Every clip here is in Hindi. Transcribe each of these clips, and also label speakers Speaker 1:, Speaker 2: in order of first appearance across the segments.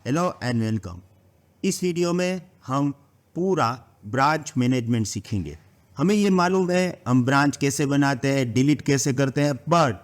Speaker 1: Hello and welcome. इस वीडियो में हम पूरा ब्रांच मैनेजमेंट सीखेंगे। हमें ये मालूम है हम ब्रांच कैसे बनाते हैं, डिलीट कैसे करते हैं, बट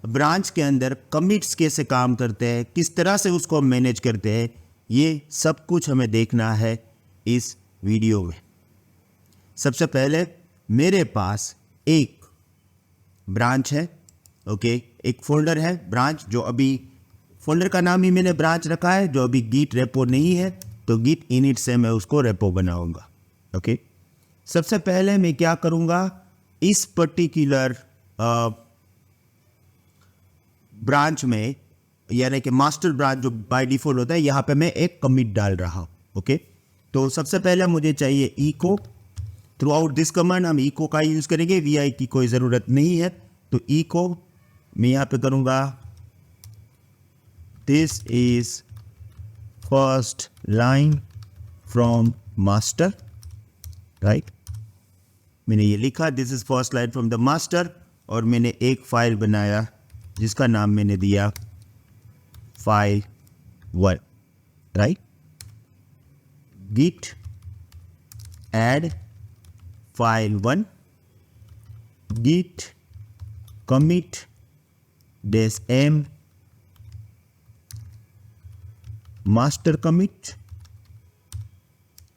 Speaker 1: ब्रांच के अंदर कमिट्स कैसे काम करते हैं, किस तरह से उसको मैनेज करते हैं, ये सब कुछ हमें देखना है इस वीडियो में। सबसे पहले मेरे पास एक ब्रांच है, ओके, एक फोल्डर है ब्रांच, जो अभी फोल्डर का नाम ही मैंने ब्रांच रखा है, जो अभी गिट रेपो नहीं है, तो गिट इनिट से मैं उसको रेपो बनाऊंगा। ओके, सबसे पहले मैं क्या करूंगा, इस पर्टिकुलर ब्रांच में, यानी कि मास्टर ब्रांच जो बाय डिफॉल्ट होता है, यहां पे मैं एक कमिट डाल रहा हूं। ओके, तो सबसे पहले मुझे चाहिए echo. Throughout this command हम इको का यूज करेंगे, वी की कोई ज़रूरत नहीं है। तो इको मैं यहाँ पे करूँगा, this is first line from master, right. मैंने ये लिखा, this is first line from the master, और मैंने एक फाइल बनाया जिसका नाम मैंने दिया file 1, right. git add file 1, git commit -m master commit,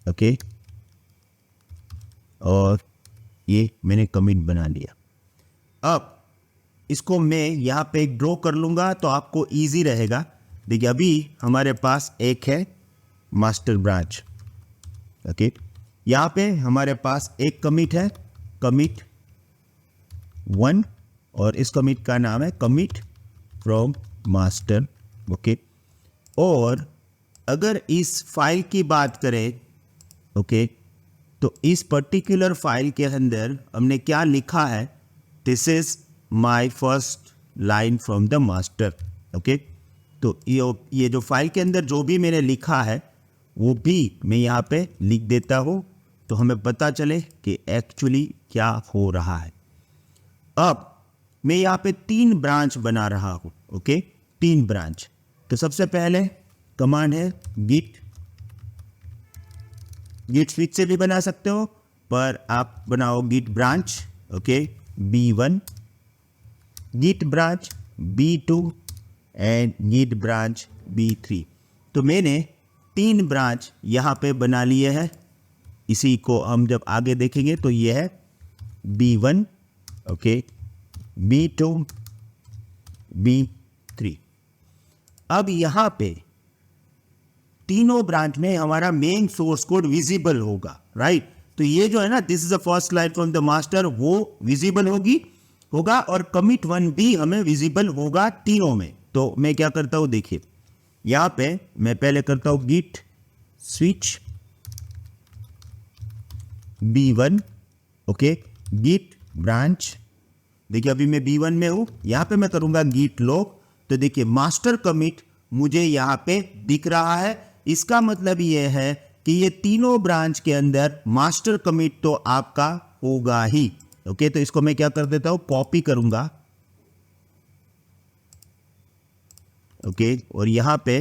Speaker 1: okay, और ये मैंने कमिट बना लिया। अब इसको मैं यहाँ पे एक ड्रॉ कर लूँगा तो आपको इजी रहेगा। देखिए अभी हमारे पास एक है मास्टर ब्रांच, ओके, यहाँ पे हमारे पास एक कमिट है, कमिट 1, और इस कमिट का नाम है कमिट फ्रॉम मास्टर, ओके। और अगर इस फाइल की बात करें, ओके, तो इस पर्टिकुलर फाइल के अंदर हमने क्या लिखा है, this is my first line from the master, okay. तो ये जो फाइल के अंदर जो भी मैंने लिखा है वो भी मैं यहाँ पे लिख देता हूँ, तो हमें पता चले कि एक्चुअली क्या हो रहा है। अब मैं यहाँ पे 3 ब्रांच बना रहा हूँ, ओके, 3 ब्रांच। तो सबसे पहले कमांड है गिट स्विच से भी बना सकते हो, पर आप बनाओ Git branch, okay, B1, Git branch B2 and Git branch B3। तो मैंने 3 ब्रांच यहाँ पे बना लिए हैं। इसी को हम जब आगे देखेंगे तो ये है B1, ओके, B2, B3। अब यहाँ पे तीनों ब्रांच में हमारा मेन सोर्स कोड विजिबल होगा, राइट। तो ये जो है ना, this is the first line from the master, वो विजिबल होगा, और कमिट 1 भी हमें विजिबल होगा तीनों में। तो मैं क्या करता हूं, देखिए यहां पे मैं पहले करता हूं Git switch B1, okay, Git branch. देखिए अभी मैं B1 में हूं, यहां पे मैं करूंगा गिट लॉग। तो देखिए मास्टर कमिट मुझे यहां पे दिख रहा है। इसका मतलब ये है कि ये तीनों ब्रांच के अंदर मास्टर कमिट तो आपका होगा ही, ओके। तो इसको मैं क्या कर देता हूं, कॉपी करूंगा, ओके, और यहां पे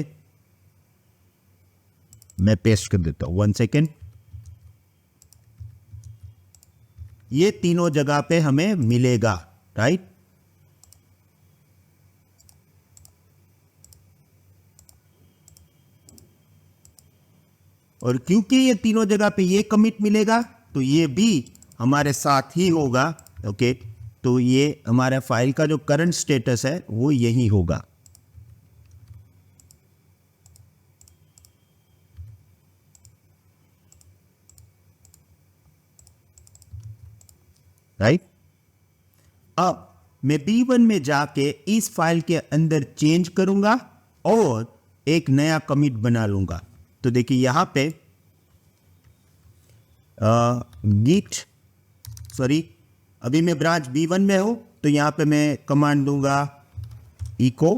Speaker 1: मैं पेस्ट कर देता हूं। 1 सेकेंड, ये तीनों जगह पे हमें मिलेगा, राइट। और क्योंकि ये तीनों जगह पे ये कमिट मिलेगा, तो ये भी हमारे साथ ही होगा, ओके। तो ये हमारा फाइल का जो करंट स्टेटस है वो यही होगा, राइट। अब मैं B1 में जाके इस फाइल के अंदर चेंज करूंगा और एक नया कमिट बना लूंगा। तो देखिए यहां पे अभी मैं ब्रांच B1 में हूं, तो यहां पे मैं कमांड दूंगा इको,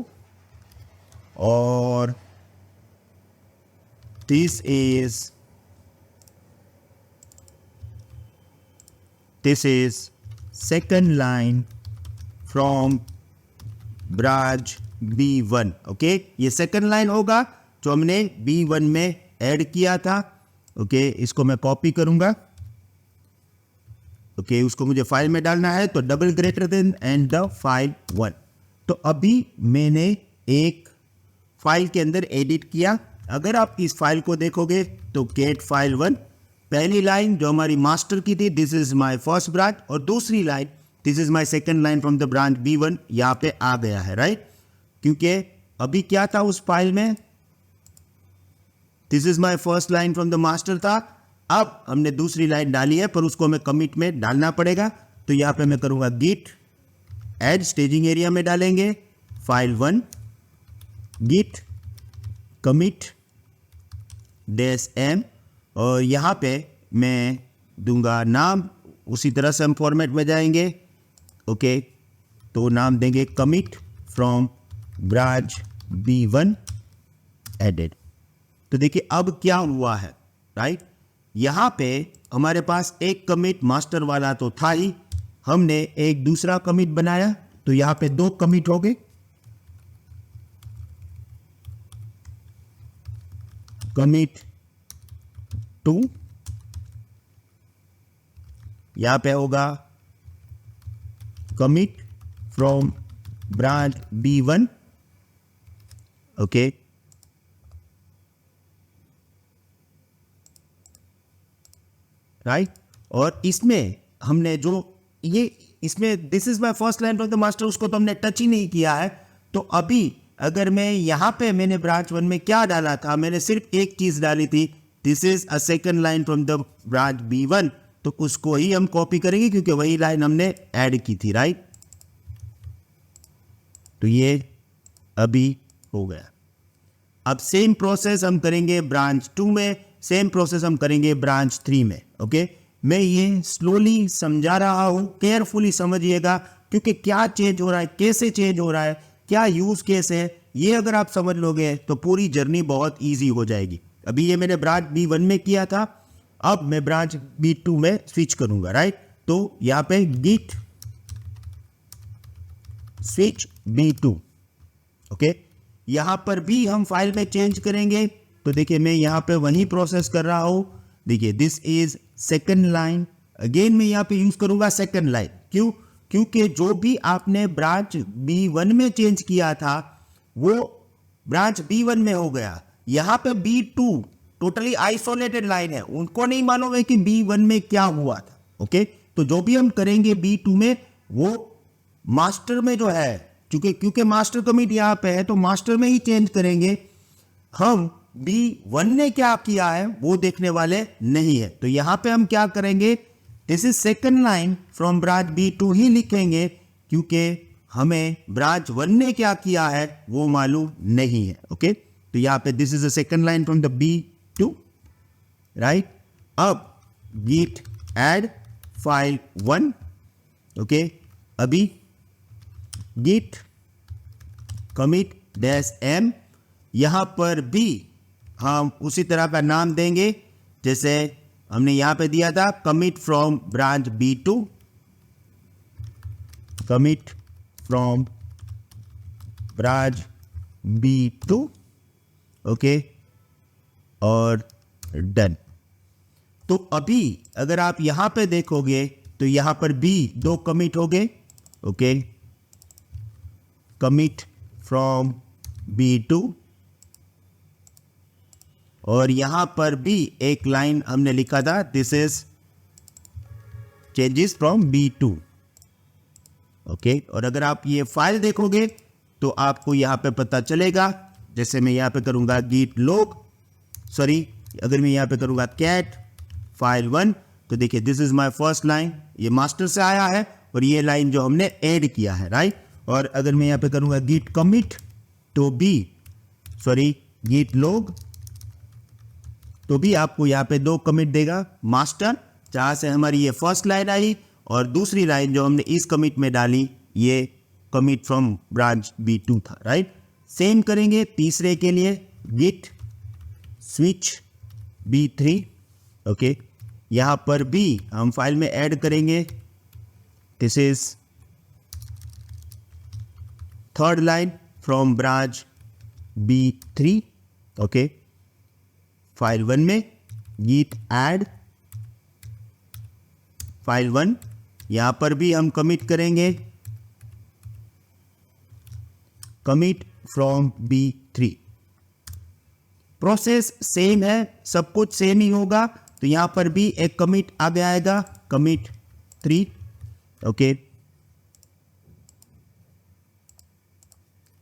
Speaker 1: और this is second line from branch B1, okay. ये सेकंड लाइन होगा, जो हमने B1 में ऐड किया था। ओके, इसको मैं कॉपी करूंगा। ओके, उसको मुझे फाइल में डालना है, तो double greater than and the file 1। तो अभी मैंने एक फाइल के अंदर एडिट किया। अगर आप इस फाइल को देखोगे तो गेट फाइल 1, पहली लाइन जो हमारी मास्टर की थी, this is my first branch, और दूसरी line this is my second line from the branch B1 यहाँ पे आ गया है, राइट। क्योंकि अभी क्या था उस फाइल में, this is my first line from the master था। अब हमने दूसरी लाइन डाली है, पर उसको हमें कमिट में डालना पड़ेगा। तो यहाँ पे मैं करूंगा गिट एड, स्टेजिंग एरिया में डालेंगे फाइल 1, गिट कमिट -m, और यहाँ पे मैं दूंगा नाम, उसी तरह से हम फॉर्मेट में जाएंगे। ओके, तो नाम देंगे commit from branch B1 added. तो देखिए अब क्या हुआ है, राइट। यहाँ पे हमारे पास एक कमिट मास्टर वाला तो था ही, हमने एक दूसरा कमिट बनाया, तो यहाँ पे 2 कमिट हो गए। कमिट 2, यहाँ पे होगा commit from branch B1। Okay, right. और इसमें हमने जो ये इसमें this is my first line from the master, उसको तो हमने टच ही नहीं किया है। तो अभी अगर मैं यहाँ पे मैंने ब्रांच 1 में क्या डाला था, मैंने सिर्फ एक चीज डाली थी, this is a second line from the branch B1, तो उसको ही हम कॉपी करेंगे क्योंकि वही लाइन हमने ऐड की थी, राइट। तो ये अभी हो गया। अब सेम प्रोसेस हम करेंगे ब्रांच 2 में, सेम प्रोसेस हम करेंगे ब्रांच 3 में। ओके, मैं ये स्लोली समझा रहा हूं, केयरफुली समझिएगा, क्योंकि क्या चेंज हो रहा है, कैसे चेंज हो रहा है, क्या यूज केस है, ये अगर आप समझ लोगे तो पूरी जर्नी बहुत इजी हो जाएगी। अभी ये मैंने ब्रांच B1 में किया था, अब मैं ब्रांच B2 में स्विच करूंगा, राइट। तो यहां पे गिट स्विच B2। ओके, यहां पर भी हम फाइल में चेंज करेंगे। तो देखिए मैं यहां पे वही प्रोसेस कर रहा हूं। देखिए this is second line, again मैं यहां पे यूज करूंगा सेकंड लाइन। क्यों? क्योंकि जो भी आपने ब्रांच B1 में चेंज किया था वो ब्रांच B1 में हो गया। यहां पे B2 टोटली आइसोलेटेड लाइन है, उनको नहीं मालूम है कि B1 में क्या हुआ था। ओके, तो जो भी हम करेंगे B2 में वो मास्टर में जो है, क्योंकि मास्टर कमिट यहां पे है तो मास्टर में ही चेंज करेंगे। हम B1 ने क्या किया है वो देखने वाले नहीं है। तो यहां पे हम क्या करेंगे, this is second line from branch B2 ही लिखेंगे, क्योंकि हमें ब्रांच 1 ने क्या किया है वो मालूम नहीं है। ओके, तो यहां पे this is a second line from the B2, right. अब git add फाइल 1। ओके, अभी git commit -m, यहां पर भी हम उसी तरह का नाम देंगे जैसे हमने यहां पे दिया था, commit from branch B2, commit from branch B2। Okay, और डन। तो अभी अगर आप यहां पे देखोगे तो यहां पर भी 2 कमिट हो गए। ओके, कमिट फ्रॉम B2, और यहां पर भी एक लाइन हमने लिखा था, this is changes from B2। Okay, और अगर आप ये फाइल देखोगे तो आपको यहां पे पता चलेगा, जैसे मैं यहां पे करूंगा git log, सॉरी अगर मैं यहां पे करूंगा cat फाइल 1, तो देखिए this is my first line, ये मास्टर से आया है और ये लाइन जो हमने ऐड किया है, राइट। और अगर मैं यहां पे करूंगा git commit तो भी, सॉरी git log, तो भी आपको यहां पे 2 कमिट देगा, मास्टर जहां से हमारी ये फर्स्ट लाइन आई और दूसरी लाइन जो हमने इस कमिट में डाली ये कमिट फ्रॉम ब्रांच B2 था, राइट। सेम करेंगे तीसरे के लिए, git switch B3। ओके, यहां पर भी हम फाइल में ऐड करेंगे, this is third line from branch B3, okay, file 1 में git add फाइल 1, यहां पर भी हम कमिट करेंगे commit from B3। Process same है, सब कुछ सेम ही होगा, तो यहां पर भी एक कमिट आगे आएगा, कमिट 3। ओके,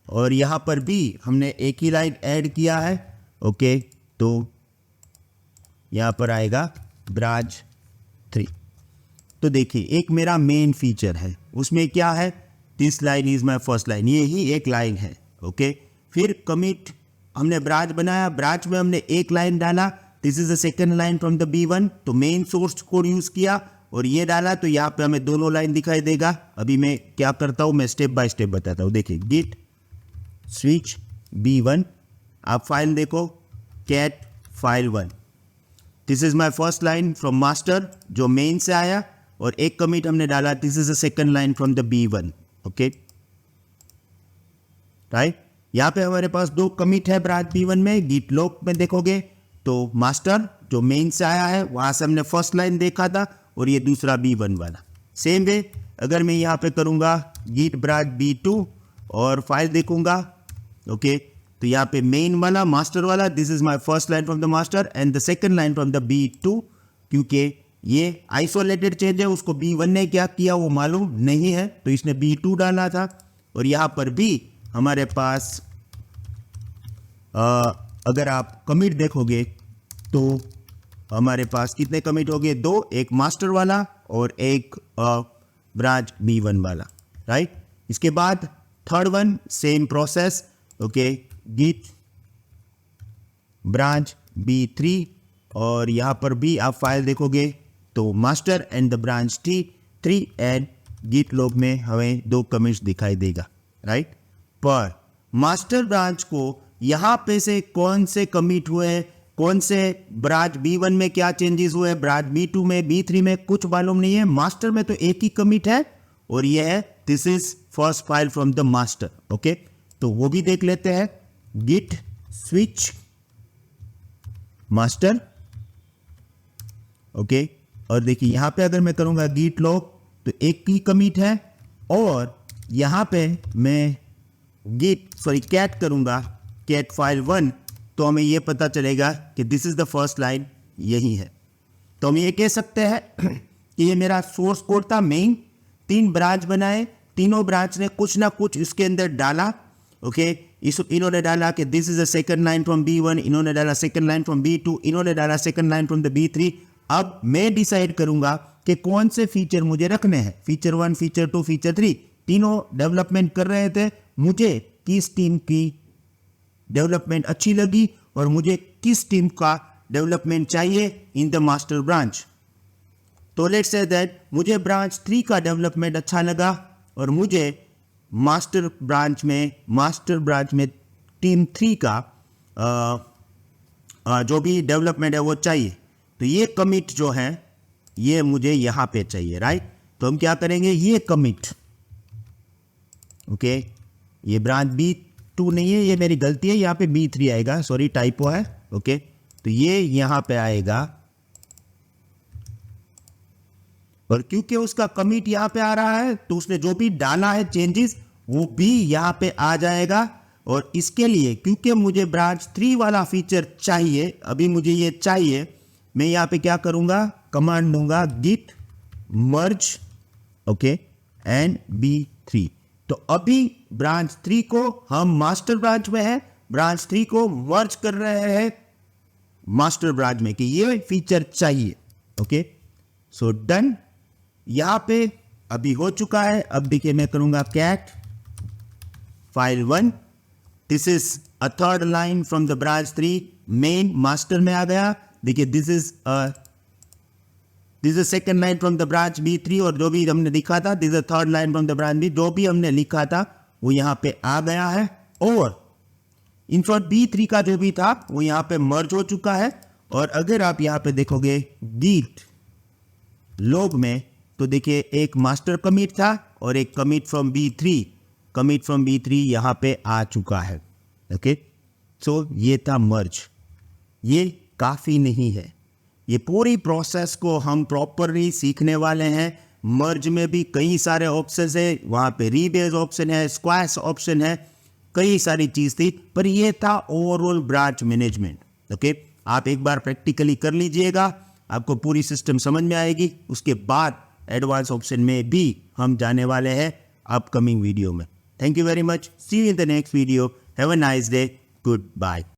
Speaker 1: और यहां पर भी हमने एक ही लाइन ऐड किया है। ओके, तो यहां पर आएगा ब्रांच 3। तो देखिए, एक मेरा मेन फीचर है, उसमें क्या है, this line is my first line, ये ही एक लाइन है। ओके, फिर कमिट, हमने ब्रांच बनाया, ब्रांच में हमने एक लाइन डाला, this is the second line from the B1, तो मेन सोर्स कोड यूज किया और ये डाला, तो यहाँ पे हमें दोनों लाइन दिखाई देगा। अभी मैं क्या करता हूँ, मैं स्टेप बाय स्टेप बताता हूँ। देखिए, git switch B1, आप फाइल देखो, cat file 1, this is my first line from master जो मेन से आया, और एक कमिट हमने डाला, this is the second line from the B1। Okay, right, यहाँ पे हमारे पास दो कमिट है ब्रांच B1 में। git log में देखोगे तो मास्टर जो मेन से आया है, वहां से हमने फर्स्ट लाइन देखा था, और ये दूसरा B1 वाला। सेम वे अगर मैं यहाँ पे करूँगा git branch B2 और फाइल देखूंगा, ओके, तो यहाँ पे मेन वाला, मास्टर वाला, this is my first line from the master and the second line from the B2, क्योंकि ये आइसोलेटेड चेंज है, उसको B1 ने क्या किया वो मालूम नहीं है, तो इसने B2 डाला था। और यहाँ पर भी हमारे पास अगर आप कमिट देखोगे तो हमारे पास कितने कमिट हो गए, दो, एक मास्टर वाला और एक ब्रांच B1 वाला, राइट। इसके बाद third one, same process, okay, git branch B3, और यहाँ पर भी आप फाइल देखोगे तो master and the branch T3 and git log में हमें दो कमिट्स दिखाई देगा, राइट। पर मास्टर ब्रांच को यहाँ पे से कौन से कमिट हुए हैं, कौन से ब्रांच B1 में क्या चेंजेस हुए हैं, ब्रांच B2 में, B3 में कुछ मालूम नहीं है। मास्टर में तो एक ही कमिट है और ये है this is first file from the master. Okay, तो वो भी देख लेते हैं, git switch मास्टर। ओके, और देखिए यहाँ पे अगर मैं करूंगा git log तो एक ही कमिट है, और यहाँ पे मैं cat करूंगा, cat फाइल 1, तो हमें ये पता चलेगा कि this is the first line, यही है। तो हम ये कह सकते हैं कि ये मेरा सोर्स कोड था मेन, 3 ब्रांच बनाए, तीनों ब्रांच ने कुछ ना कुछ इसके अंदर डाला। ओके, इन्होंने डाला कि this is the second line from B1, इन्होंने डाला सेकंड लाइन फ्रॉम B2, इन्होंने डाला second line from the B3। अब मैं डिसाइड करूंगा कि कौन से फीचर मुझे रखने हैं, फीचर 1, फीचर 2, फीचर 3, तीनों डेवलपमेंट कर रहे थे। मुझे किस टीम की डेवलपमेंट अच्छी लगी और मुझे किस टीम का डेवलपमेंट चाहिए इन द मास्टर ब्रांच। तो लेट्स से दैट मुझे ब्रांच 3 का डेवलपमेंट अच्छा लगा और मुझे मास्टर ब्रांच में टीम 3 का जो भी डेवलपमेंट है वो चाहिए। तो ये कमिट जो है ये मुझे यहाँ पे चाहिए, राइट। तो हम क्या करेंगे, ये कमिट, ओके, ये ब्रांच B2 नहीं है, ये मेरी गलती है, यहाँ पे B3 आएगा, सॉरी टाइपो है। ओके, तो ये यहाँ पे आएगा, और क्योंकि उसका कमिट यहाँ पे आ रहा है तो उसने जो भी डाला है चेंजेस वो भी यहाँ पे आ जाएगा। और इसके लिए क्योंकि मुझे ब्रांच 3 वाला फीचर चाहिए, अभी मुझे ये चाहिए, मैं यहाँ पे क्या करूँगा, कमांड दूंगा git merge, okay, and B3। तो अभी ब्रांच 3 को हम मास्टर ब्रांच में है, ब्रांच 3 को मर्ज कर रहे हैं मास्टर ब्रांच में कि ये फीचर चाहिए। ओके, सो डन, यहां पे अभी हो चुका है। अब देखिए मैं करूंगा cat file 1, this is a third line from the branch 3, main master में आ गया। देखिए this is second line from the branch B3, और जो भी हमने लिखा था this is third line from the branch B, जो भी हमने लिखा था वो यहाँ पे आ गया है, और इनफॉर्म B3 का जो भी था वो यहाँ पे मर्ज हो चुका है। और अगर आप यहाँ पे देखोगे git log में तो देखिए एक मास्टर कमिट था और एक कमिट फ्रॉम B3 यहाँ पे आ चुका है। ओके, सो ये था मर्ज। ये काफ़ी नहीं है, ये पूरी प्रोसेस को हम प्रॉपरली सीखने वाले हैं। मर्ज में भी कई सारे ऑप्शंस है, वहाँ पे रीबेस ऑप्शन है, स्क्वैश ऑप्शन है, कई सारी चीज़ थी, पर ये था ओवरऑल ब्रांच मैनेजमेंट। ओके, आप एक बार प्रैक्टिकली कर लीजिएगा, आपको पूरी सिस्टम समझ में आएगी। उसके बाद एडवांस ऑप्शन में भी हम जाने वाले हैं अपकमिंग वीडियो में। Thank you very much, see you in the next video, have a nice day, good bye.